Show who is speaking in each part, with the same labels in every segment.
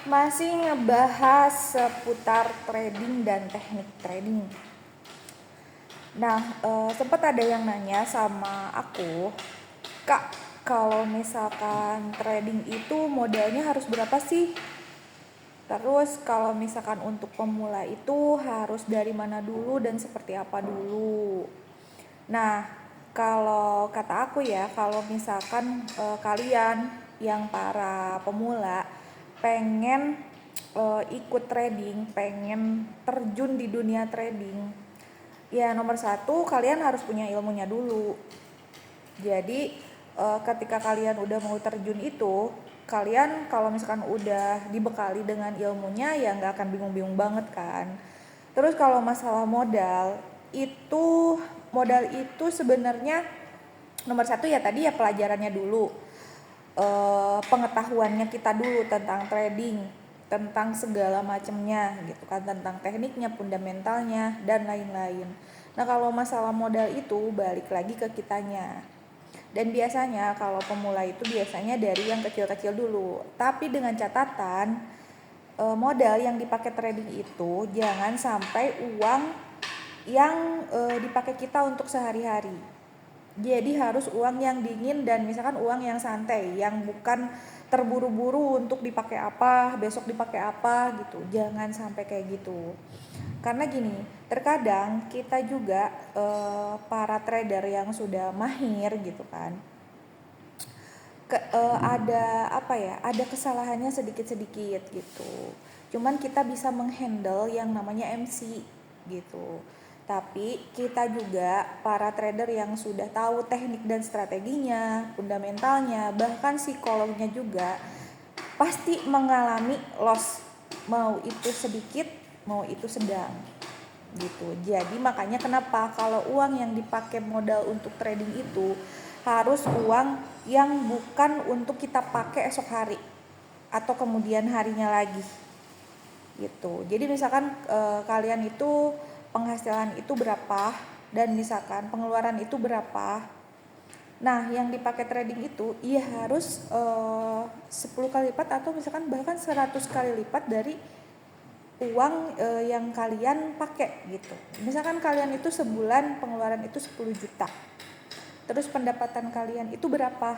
Speaker 1: Masih ngebahas seputar trading dan teknik trading. Nah, sempat ada yang nanya sama aku, Kak, kalau misalkan trading itu modalnya harus berapa sih? Terus kalau misalkan untuk pemula itu harus dari mana dulu dan seperti apa dulu? Nah, kalau kata aku ya, kalau misalkan kalian yang para pemula pengen ikut trading, pengen terjun di dunia trading, ya nomor satu kalian harus punya ilmunya dulu. Jadi ketika kalian udah mau terjun itu, kalian kalau misalkan udah dibekali dengan ilmunya ya nggak akan bingung-bingung banget kan. Terus kalau masalah itu modal itu sebenarnya nomor satu ya tadi ya pelajarannya dulu, pengetahuannya kita dulu tentang trading, tentang segala macamnya gitu kan, tentang tekniknya, fundamentalnya dan lain-lain. Nah kalau masalah modal itu balik lagi ke kitanya. Dan biasanya kalau pemula itu biasanya dari yang kecil-kecil dulu. Tapi dengan catatan modal yang dipakai trading itu jangan sampai uang yang dipakai kita untuk sehari-hari. Jadi harus uang yang dingin dan misalkan uang yang santai, yang bukan terburu-buru untuk dipakai apa, besok dipakai apa gitu. Jangan sampai kayak gitu. Karena gini, terkadang kita juga para trader yang sudah mahir gitu kan, ada apa ya, ada kesalahannya sedikit-sedikit gitu. Cuman kita bisa menghandle yang namanya MC gitu. Tapi kita juga para trader yang sudah tahu teknik dan strateginya, fundamentalnya, bahkan psikolognya juga pasti mengalami loss, mau itu sedikit, mau itu sedang gitu. Jadi makanya kenapa kalau uang yang dipakai modal untuk trading itu harus uang yang bukan untuk kita pakai esok hari atau kemudian harinya lagi gitu. Jadi misalkan kalian itu penghasilan itu berapa dan misalkan pengeluaran itu berapa. Nah, yang dipakai trading itu ia harus 10 kali lipat atau misalkan bahkan 100 kali lipat dari uang yang kalian pakai gitu. Misalkan kalian itu sebulan pengeluaran itu 10 juta. Terus pendapatan kalian itu berapa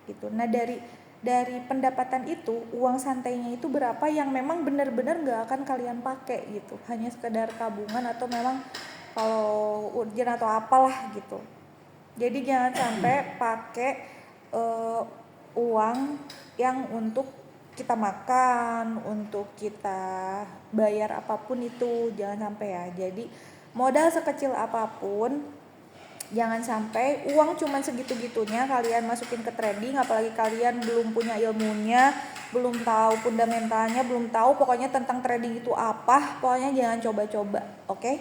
Speaker 1: gitu. Nah, dari pendapatan itu, uang santainya itu berapa yang memang benar-benar gak akan kalian pakai gitu. Hanya sekedar tabungan atau memang kalau urgent atau apalah gitu. Jadi jangan sampai pakai uang yang untuk kita makan, untuk kita bayar apapun itu, jangan sampai ya. Jadi modal sekecil apapun, jangan sampai uang cuma segitu-gitunya kalian masukin ke trading, apalagi kalian belum punya ilmunya, belum tahu fundamentalnya, belum tahu pokoknya tentang trading itu apa, pokoknya jangan coba-coba, oke?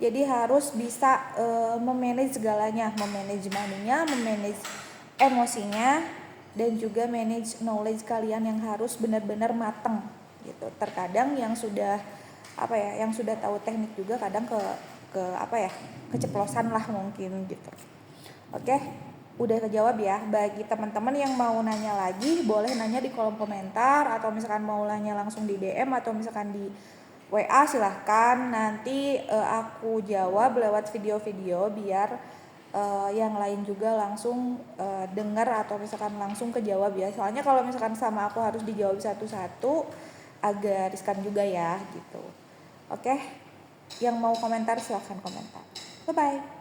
Speaker 1: Jadi harus bisa memanage segalanya, memanage money-nya, memanage emosinya, dan juga manage knowledge kalian yang harus benar-benar mateng gitu. Terkadang yang sudah yang sudah tahu teknik juga kadang keceplosan lah mungkin gitu. Oke, udah kejawab ya. Bagi teman-teman yang mau nanya lagi boleh nanya di kolom komentar, atau misalkan mau nanya langsung di DM atau misalkan di WA silahkan. Nanti aku jawab lewat video-video biar yang lain juga langsung dengar atau misalkan langsung kejawab ya. Soalnya kalau misalkan sama aku harus dijawab satu-satu agak riskan juga ya gitu. Oke, yang mau komentar silahkan komentar. Bye bye.